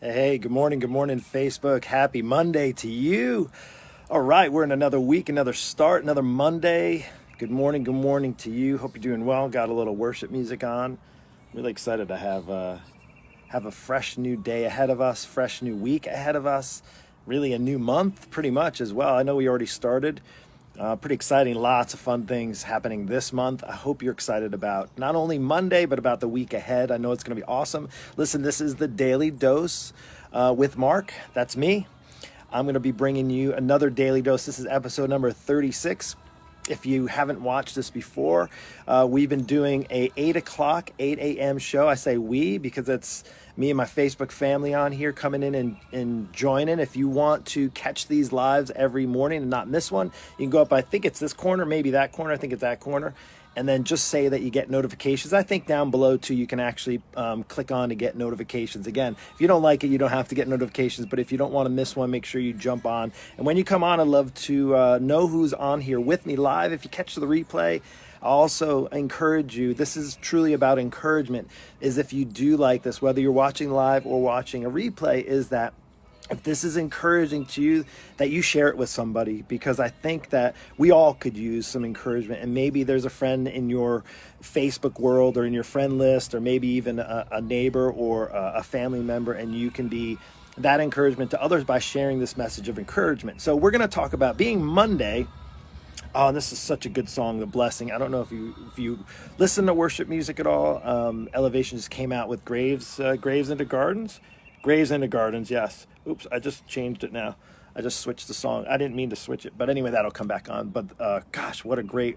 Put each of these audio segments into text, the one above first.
Hey, good morning, Facebook. Happy Monday to you. All right, we're in another week, another start, another Monday. Good morning to you. Hope you're doing well. Got a little worship music on. Really excited to have a fresh new day ahead of us, fresh new week ahead of us. Really a new month, pretty much as well. I know we already started. Pretty exciting, lots of fun things happening this month. I hope you're excited about not only Monday, but about the week ahead. I know it's going to be awesome. Listen, this is the Daily Dose with Mark. That's me. I'm going to be bringing you another Daily Dose. This is episode number 36. If you haven't watched this before, we've been doing a 8 o'clock, 8 a.m. show. I say we because it's me and my Facebook family on here coming in and joining. If you want to catch these lives every morning and not miss one, you can go up, I think it's this corner, maybe that corner. I think it's that corner. And then just say that you get notifications. I think down below too, you can actually click on to get notifications. Again, if you don't like it, you don't have to get notifications. But if you don't want to miss one, make sure you jump on. And when you come on, I'd love to know who's on here with me live. If you catch the replay, I also encourage you, this is truly about encouragement, is if you do like this, whether you're watching live or watching a replay, is that if this is encouraging to you, that you share it with somebody, because I think that we all could use some encouragement. And maybe there's a friend in your Facebook world or in your friend list, or maybe even a neighbor or a family member, and you can be that encouragement to others by sharing this message of encouragement. So we're going to talk about being Monday. Oh, this is such a good song, The Blessing. I don't know if you listen to worship music at all. Elevation just came out with Graves into Gardens. Graves into Gardens, yes. Oops, I just changed it now. I just switched the song. I didn't mean to switch it, but anyway, that'll come back on. But gosh, what a great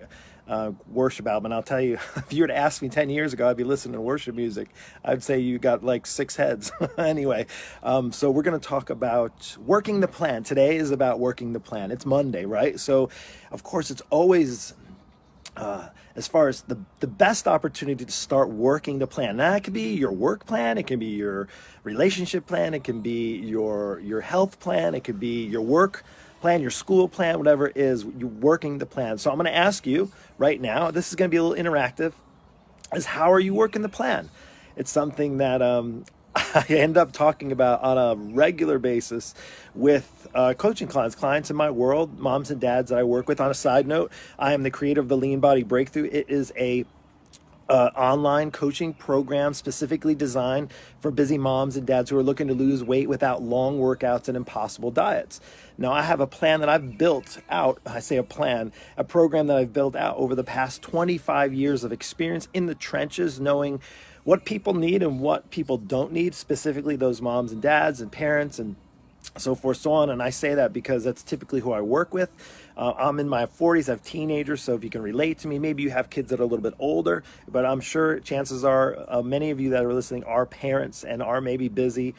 worship album. And I'll tell you, if you were to ask me 10 years ago, I'd be listening to worship music. I'd say you got like 6 heads. Anyway, so we're going to talk about working the plan. Today is about working the plan. It's Monday, right? So, of course, it's always as far as the best opportunity to start working the plan. Now, it could be your work plan, it can be your relationship plan, it can be your health plan, it could be your work plan, your school plan, whatever it is, you're working the plan. So I'm going to ask you right now, this is going to be a little interactive, is how are you working the plan? It's something that I end up talking about on a regular basis with coaching clients in my world, moms and dads that I work with. On a side note, I am the creator of the Lean Body Breakthrough. It is a online coaching program specifically designed for busy moms and dads who are looking to lose weight without long workouts and impossible diets. Now, I have a plan that I've built out. I say a plan, a program that I've built out over the past 25 years of experience in the trenches, knowing what people need and what people don't need, specifically those moms and dads and parents and so forth, so on. And I say that because that's typically who I work with. I'm in my 40s, I have teenagers, so if you can relate to me, maybe you have kids that are a little bit older, but I'm sure chances are many of you that are listening are parents and are maybe busy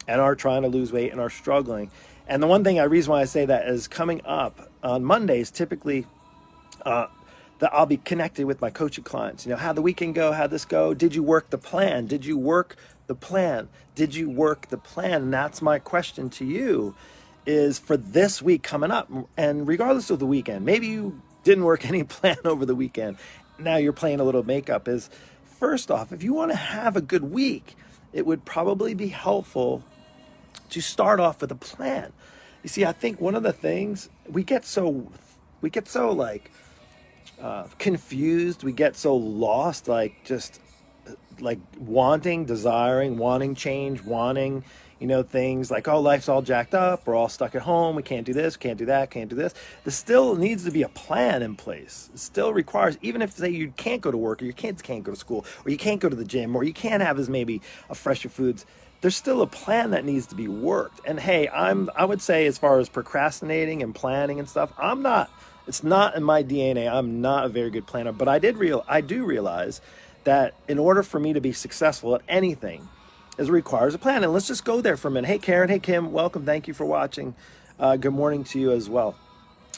and are trying to lose weight and are struggling. And the one thing, reason why I say that is coming up on Mondays, typically, that I'll be connected with my coaching clients. You know, how'd the weekend go? How'd this go? Did you work the plan? Did you work the plan? Did you work the plan? And that's my question to you, is for this week coming up. And regardless of the weekend, maybe you didn't work any plan over the weekend. Now you're playing a little makeup. Is first off, if you want to have a good week, it would probably be helpful to start off with a plan. You see, I think one of the things we get so like confused, we get so lost, like just like desiring, wanting change, wanting, things like, oh, life's all jacked up, we're all stuck at home, we can't do this, can't do that, can't do this. There still needs to be a plan in place. It still requires, even if, say, you can't go to work, or your kids can't go to school, or you can't go to the gym, or you can't have as maybe a fresher foods, there's still a plan that needs to be worked. And hey, I would say, as far as procrastinating and planning and stuff, it's not in my DNA. I'm not a very good planner, but I do realize that in order for me to be successful at anything, it requires a plan. And let's just go there for a minute. Hey, Karen. Hey, Kim. Welcome. Thank you for watching. Good morning to you as well.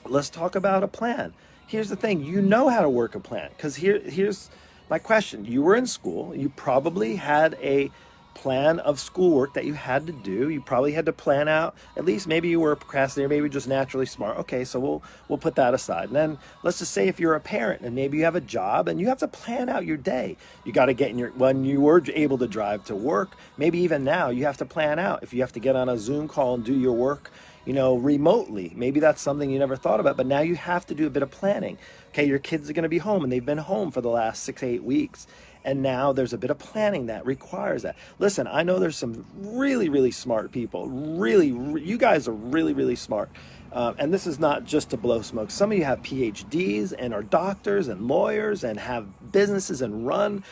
Let's talk about a plan. Here's the thing. You know how to work a plan, because here's my question. You were in school. You probably had a plan of schoolwork that you had to do. You probably had to plan out, at least maybe you were a procrastinator, maybe just naturally smart. Okay, so we'll put that aside. And then let's just say if you're a parent and maybe you have a job and you have to plan out your day. You got to get in when you were able to drive to work, maybe even now you have to plan out if you have to get on a Zoom call and do your work, remotely. Maybe that's something you never thought about, but now you have to do a bit of planning. Okay, your kids are going to be home and they've been home for the last 6-8 weeks. And now there's a bit of planning that requires that. Listen, I know there's some really, really smart people. You guys are really, really smart. And this is not just to blow smoke. Some of you have PhDs and are doctors and lawyers and have businesses and run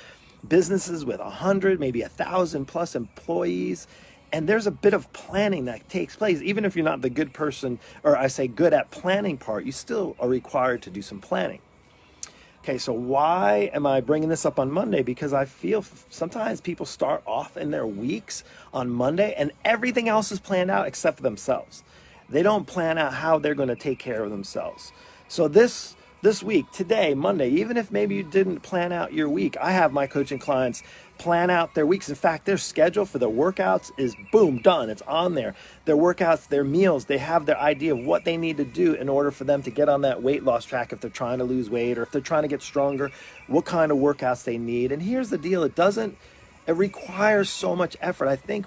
businesses with 100, maybe 1,000 plus employees. And there's a bit of planning that takes place. Even if you're not the good person, or I say good at planning part, you still are required to do some planning. Okay, so why am I bringing this up on Monday? Because I feel sometimes people start off in their weeks on Monday and everything else is planned out except for themselves. They don't plan out how they're going to take care of themselves. So this week, today, Monday, even if maybe you didn't plan out your week, I have my coaching clients plan out their weeks. In fact, their schedule for their workouts is boom, done. It's on there. Their workouts, their meals, they have their idea of what they need to do in order for them to get on that weight loss track if they're trying to lose weight or if they're trying to get stronger, what kind of workouts they need. And here's the deal. It requires so much effort. I think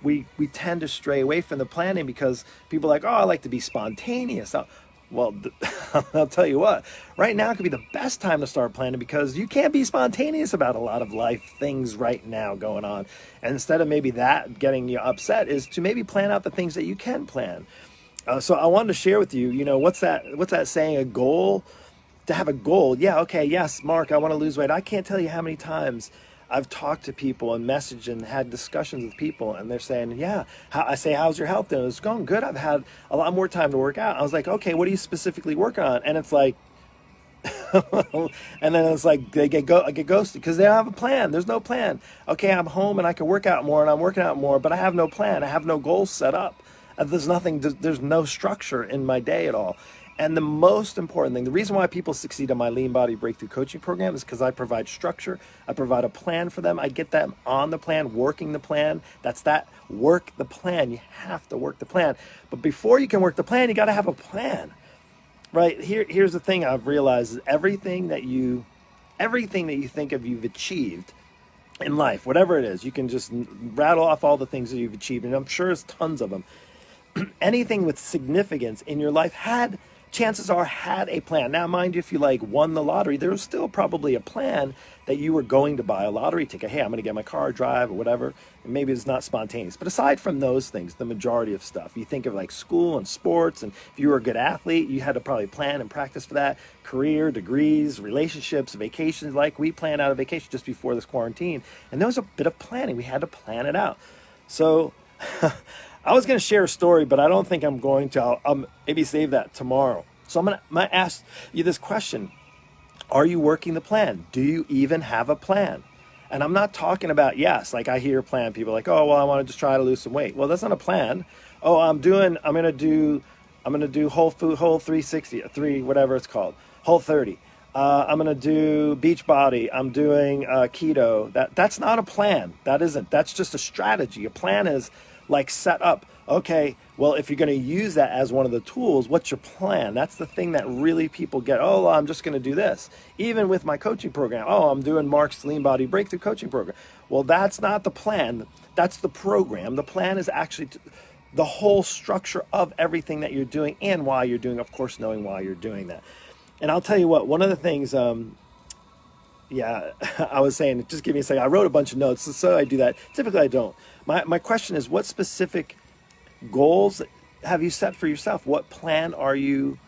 we tend to stray away from the planning because people are like, oh, I like to be spontaneous. Well, I'll tell you what, right now could be the best time to start planning because you can't be spontaneous about a lot of life things right now going on. And instead of maybe that getting you upset is to maybe plan out the things that you can plan. So I wanted to share with you, what's that saying, a goal? To have a goal. Yeah, okay, yes, Mark, I want to lose weight. I can't tell you how many times I've talked to people and messaged and had discussions with people and they're saying, yeah, I say, how's your health doing? It's going good. I've had a lot more time to work out. I was like, okay, what are you specifically working on? And it's like, and then it's like I get ghosted because they don't have a plan. There's no plan. Okay, I'm home and I can work out more and I'm working out more, but I have no plan. I have no goals set up. There's no structure in my day at all. And the most important thing, the reason why people succeed in my Lean Body Breakthrough Coaching Program is because I provide structure. I provide a plan for them. I get them on the plan, working the plan. That's that, work the plan. You have to work the plan. But before you can work the plan, you got to have a plan, right? Here's the thing I've realized is everything that you think of you've achieved in life, whatever it is, you can just rattle off all the things that you've achieved. And I'm sure there's tons of them. Anything with significance in your life chances are had a plan. Now, mind you, if you won the lottery, there was still probably a plan that you were going to buy a lottery ticket. Hey, I'm going to get my car, drive, or whatever. And maybe it's not spontaneous. But aside from those things, the majority of stuff, you think of school and sports, and if you were a good athlete, you had to probably plan and practice for that. Career, degrees, relationships, vacations, we planned out a vacation just before this quarantine. And there was a bit of planning. We had to plan it out. So I was going to share a story, but I don't think I'm going to. I'll maybe save that tomorrow. So I'm going to ask you this question. Are you working the plan? Do you even have a plan? And I'm not talking about, yes, I hear plan. People are like, oh, well, I want to just try to lose some weight. Well, that's not a plan. Oh, I'm going to do whole 360, whatever it's called, whole 30. I'm going to do Beachbody. I'm doing keto. That's not a plan. That's just a strategy. A plan is set up. Okay, well, if you're going to use that as one of the tools, what's your plan? That's the thing that really people get. Oh, well, I'm just going to do this. Even with my coaching program. Oh, I'm doing Mark's Lean Body Breakthrough Coaching Program. Well, that's not the plan. That's the program. The plan is actually the whole structure of everything that you're doing and why you're doing, of course, knowing why you're doing that. And I'll tell you what, one of the things, I was saying, just give me a second. I wrote a bunch of notes, so I do that. Typically, I don't. My question is, what specific goals have you set for yourself? What plan are you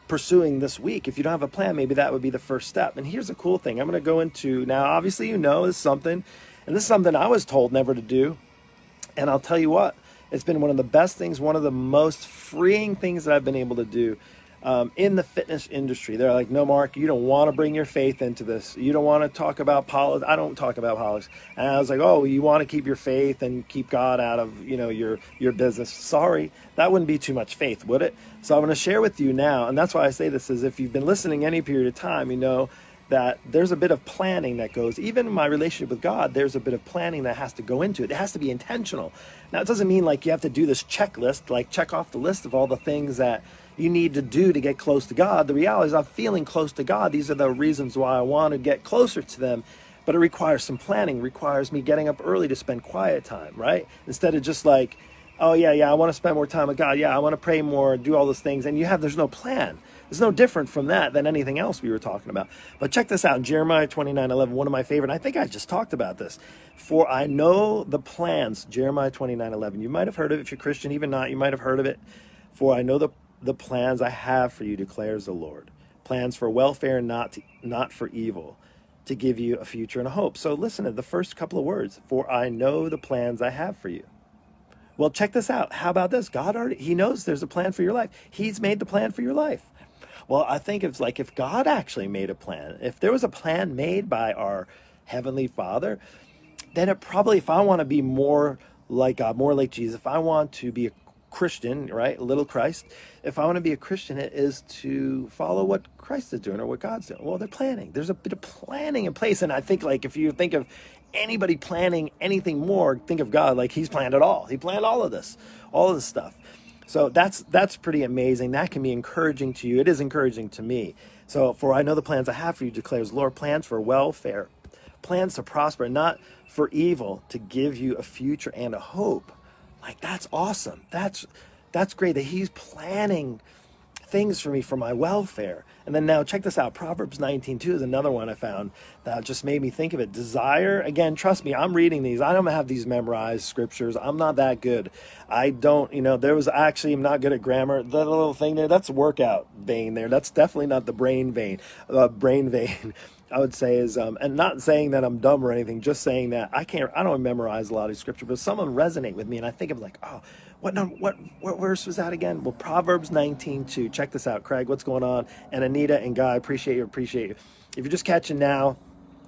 pursuing this week? If you don't have a plan, maybe that would be the first step. And here's a cool thing. I'm going to go into, now, obviously, this is something, and this is something I was told never to do. And I'll tell you what, it's been one of the best things, one of the most freeing things that I've been able to do. In the fitness industry, they're like, no, Mark, you don't want to bring your faith into this. You don't want to talk about politics. I don't talk about politics. And I was like, oh, you want to keep your faith and keep God out of, your business. Sorry, that wouldn't be too much faith, would it? So I'm going to share with you now. And that's why I say this is if you've been listening any period of time, that there's a bit of planning that goes, even in my relationship with God, there's a bit of planning that has to go into it. It has to be intentional. Now, it doesn't mean like you have to do this checklist, like check off the list of all the things that you need to do to get close to God. The reality is I'm feeling close to God. These are the reasons why I want to get closer to them. But it requires some planning, requires me getting up early to spend quiet time, right? Instead of just like, oh yeah, I want to spend more time with God. Yeah, I want to pray more, do all those things. And there's no plan. It's no different from that than anything else we were talking about. But check this out, in Jeremiah 29:11, one of my favorite, I think I just talked about this. For I know the plans, Jeremiah 29:11. You might have heard of it if you're Christian, even not, you might have heard of it. For I know the plans I have for you, declares the Lord. Plans for welfare, not for evil, to give you a future and a hope. So listen to the first couple of words. For I know the plans I have for you. Well, check this out. How about this? God he knows there's a plan for your life. He's made the plan for your life. Well, I think it's like if God actually made a plan, if there was a plan made by our Heavenly Father, then it probably, if I want to be more like God, more like Jesus, if I want to be a Christian, right, little Christ, if I want to be a Christian, it is to follow what Christ is doing or what God's doing. Well, they're planning. There's a bit of planning in place. And I think like if you think of anybody planning anything more, think of God, like he's planned it all. He planned all of this stuff. So that's pretty amazing. That can be encouraging to you. It is encouraging to me. So, for I know the plans I have for you, declares the Lord, plans for welfare, plans to prosper, not for evil, to give you a future and a hope. Like, that's awesome. That's great that he's planning things for me for my welfare. And then now check this out. Proverbs 19:2 is another one I found that just made me think of it. Desire, again, trust me, I'm reading these. I don't have these memorized scriptures. I'm not that good. I don't, I'm not good at grammar. That little thing there, that's workout vein there. That's definitely not the brain vein. I would say is, and not saying that I'm dumb or anything, just saying that I don't memorize a lot of scripture, but some of them resonate with me. And I think of like, oh, what verse was that again? Well, Proverbs 19:2. Check this out, Craig. What's going on? And Anita and Guy, appreciate you. If you're just catching now,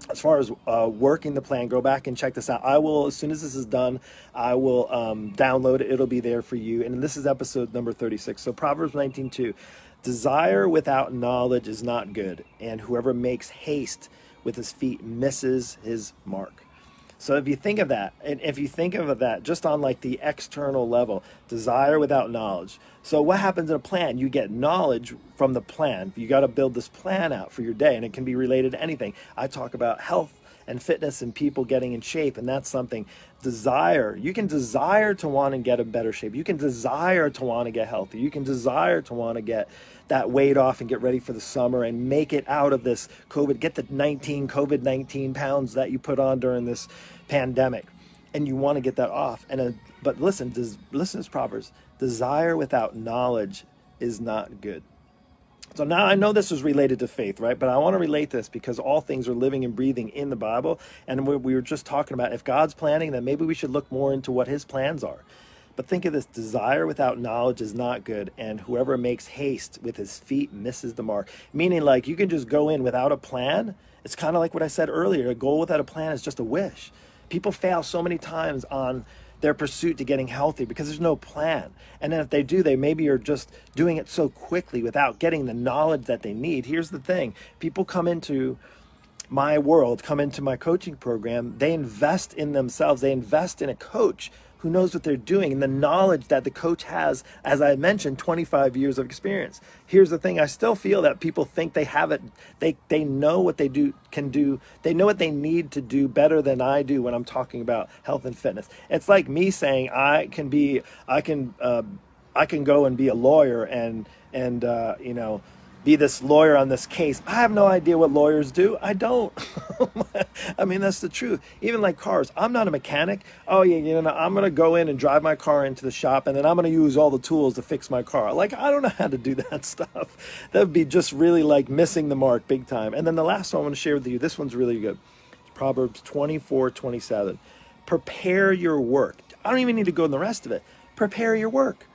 as far as working the plan, go back and check this out. I will, as soon as this is done, I will download it. It'll be there for you. And this is episode number 36. So Proverbs 19:2. Desire without knowledge is not good, and whoever makes haste with his feet misses his mark. So if you think of that, and if you think of that just on like the external level, desire without knowledge. So what happens in a plan? You get knowledge from the plan. You got to build this plan out for your day, and it can be related to anything. I talk about health and fitness and people getting in shape, and that's something. Desire, you can desire to want to get in better shape. You can desire to want to get healthy. You can desire to want to get that weight off and get ready for the summer and make it out of this get the COVID-19 pounds that you put on during this pandemic, and you want to get that off. But listen to Proverbs. Desire without knowledge is not good. So now I know this is related to faith, right? But I want to relate this because all things are living and breathing in the Bible. And we were just talking about if God's planning, then maybe we should look more into what his plans are. But think of this, desire without knowledge is not good. And whoever makes haste with his feet misses the mark. Meaning like you can just go in without a plan. It's kind of like what I said earlier. A goal without a plan is just a wish. People fail so many times on their pursuit to getting healthy because there's no plan. And then if they do, they maybe are just doing it so quickly without getting the knowledge that they need. Here's the thing. People come into my world, come into my coaching program, they invest in themselves. They invest in a coach who knows what they're doing and the knowledge that the coach has, as I mentioned, 25 years of experience. Here's the thing. I still feel that people think they have it. They know what they can do. They know what they need to do better than I do when I'm talking about health and fitness. It's like me saying I can go and be a lawyer and be this lawyer on this case. I have no idea what lawyers do. I don't. I mean, that's the truth. Even like cars, I'm not a mechanic. Oh yeah, I'm going to go in and drive my car into the shop and then I'm going to use all the tools to fix my car. Like, I don't know how to do that stuff. That would be just really like missing the mark big time. And then the last one I want to share with you, this one's really good. It's Proverbs 24:27. Prepare your work. I don't even need to go in the rest of it. Prepare your work.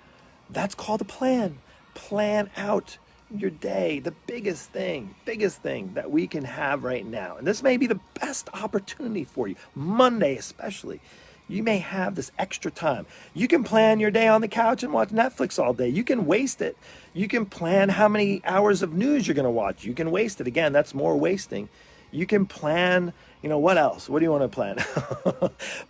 That's called a plan. Plan out your day, the biggest thing that we can have right now. And this may be the best opportunity for you, Monday especially, You may have this extra time. You can plan your day on the couch and watch Netflix all day. You can waste it. You can plan how many hours of news you're going to watch. You can waste it. Again, that's more wasting. You can plan, what else? What do you want to plan?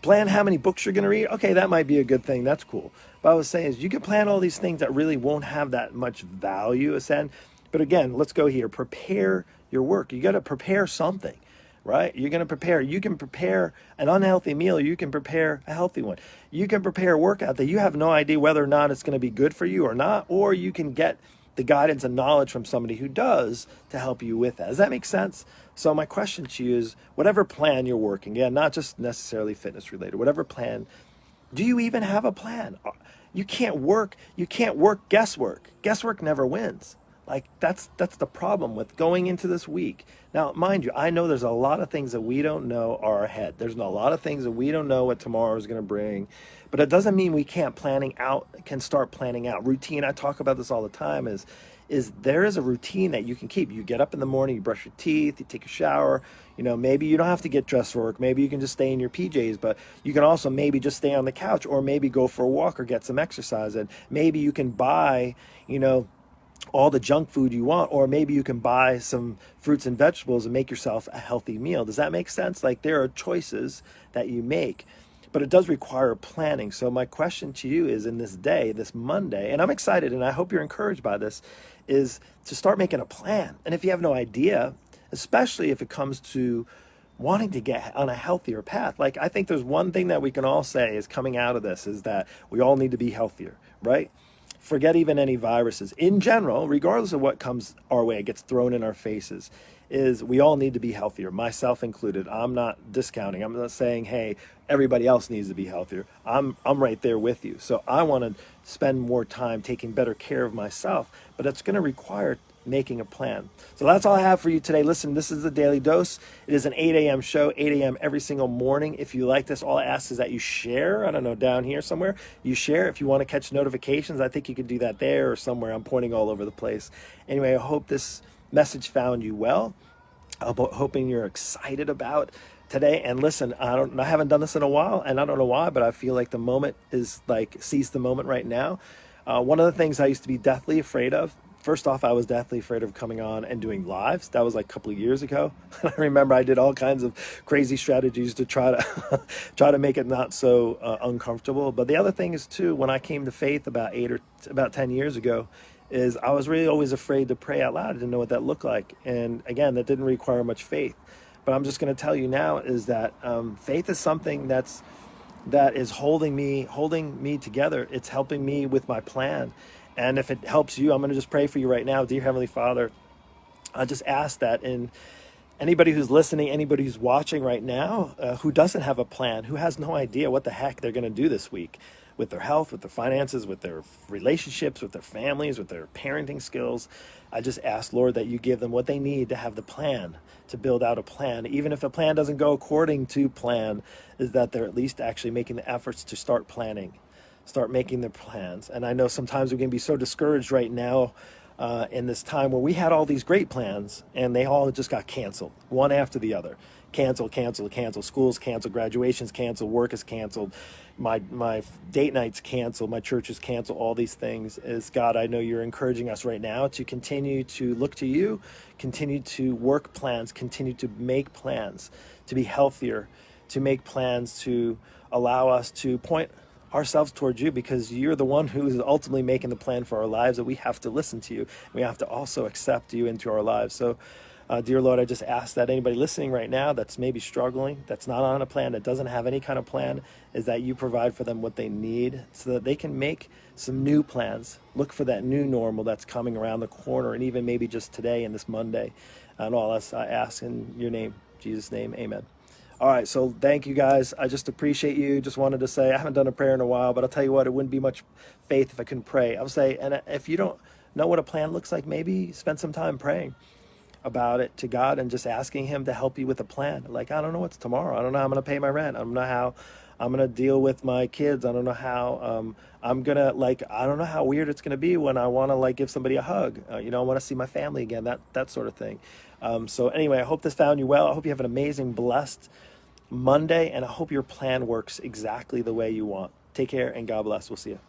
Plan how many books you're going to read. Okay, that might be a good thing. That's cool. But I was saying is you can plan all these things that really won't have that much value, Ascend. But again, let's go here. Prepare your work. You got to prepare something, right? You're going to prepare. You can prepare an unhealthy meal. You can prepare a healthy one. You can prepare a workout that you have no idea whether or not it's going to be good for you or not, or you can get the guidance and knowledge from somebody who does to help you with that. Does that make sense? So my question to you is, whatever plan you're working, again, not just necessarily fitness related, whatever plan, do you even have a plan? You can't work guesswork. Guesswork never wins. Like that's the problem with going into this week. Now, mind you, I know there's a lot of things that we don't know are ahead. There's a lot of things that we don't know what tomorrow is going to bring, but it doesn't mean we can start planning out. Routine, I talk about this all the time, is there is a routine that you can keep. You get up in the morning, you brush your teeth, you take a shower, maybe you don't have to get dressed for work. Maybe you can just stay in your PJs, but you can also maybe just stay on the couch or maybe go for a walk or get some exercise. And maybe you can buy, all the junk food you want, or maybe you can buy some fruits and vegetables and make yourself a healthy meal. Does that make sense? Like there are choices that you make, but it does require planning. So my question to you is, in this day, this Monday, and I'm excited and I hope you're encouraged by this, is to start making a plan. And if you have no idea, especially if it comes to wanting to get on a healthier path, like I think there's one thing that we can all say is coming out of this is that we all need to be healthier, right? Forget even any viruses. In general, regardless of what comes our way, it gets thrown in our faces, is we all need to be healthier, myself included. I'm not discounting. I'm not saying, hey, everybody else needs to be healthier. I'm right there with you. So I want to spend more time taking better care of myself, but it's going to require making a plan. So that's all I have for you today. Listen, this is the Daily Dose. It is an 8 a.m. show, 8 a.m. every single morning. If you like this, all I ask is that you share. I don't know, down here somewhere. You share. If you want to catch notifications, I think you could do that there or somewhere. I'm pointing all over the place. Anyway, I hope this message found you well. I'm hoping you're excited about today. And listen, I haven't done this in a while, and I don't know why, but I feel like the moment is like, seize the moment right now. One of the things I used to be deathly afraid of, first off, I was deathly afraid of coming on and doing lives. That was like a couple of years ago. I remember I did all kinds of crazy strategies to try to make it not so uncomfortable. But the other thing is too, when I came to faith about 10 years ago, is I was really always afraid to pray out loud. I didn't know what that looked like. And again, that didn't require much faith. But I'm just going to tell you now is that faith is something that is holding me together. It's helping me with my plan. And if it helps you, I'm going to just pray for you right now. Dear Heavenly Father, I just ask that in anybody who's listening, anybody who's watching right now, who doesn't have a plan, who has no idea what the heck they're going to do this week with their health, with their finances, with their relationships, with their families, with their parenting skills, I just ask, Lord, that you give them what they need to have the plan, to build out a plan. Even if the plan doesn't go according to plan, is that they're at least actually making the efforts to start planning. Start making their plans. And I know sometimes we can be so discouraged right now in this time where we had all these great plans and they all just got canceled, one after the other. Cancel. Schools canceled, graduations canceled, work is canceled, my date nights canceled, my church is canceled, all these things. Is God, I know you're encouraging us right now to continue to look to you, continue to work plans, continue to make plans, to be healthier, to make plans to allow us to point ourselves towards you, because you're the one who is ultimately making the plan for our lives, that we have to listen to you. We have to also accept you into our lives. So dear Lord, I just ask that anybody listening right now that's maybe struggling, that's not on a plan, that doesn't have any kind of plan, is that you provide for them what they need so that they can make some new plans. Look for that new normal that's coming around the corner, and even maybe just today and this Monday. And all this I ask in your name, Jesus' name, amen. All right, so thank you guys. I just appreciate you. Just wanted to say I haven't done a prayer in a while, but I'll tell you what, it wouldn't be much faith if I couldn't pray. I'll say, and if you don't know what a plan looks like, maybe spend some time praying about it to God and just asking him to help you with a plan. Like, I don't know what's tomorrow. I don't know how I'm going to pay my rent. I don't know how I'm going to deal with my kids. I don't know how I'm going to, I don't know how weird it's going to be when I want to give somebody a hug. I want to see my family again, that sort of thing. So anyway, I hope this found you well. I hope you have an amazing, blessed Monday, and I hope your plan works exactly the way you want. Take care and God bless. We'll see you.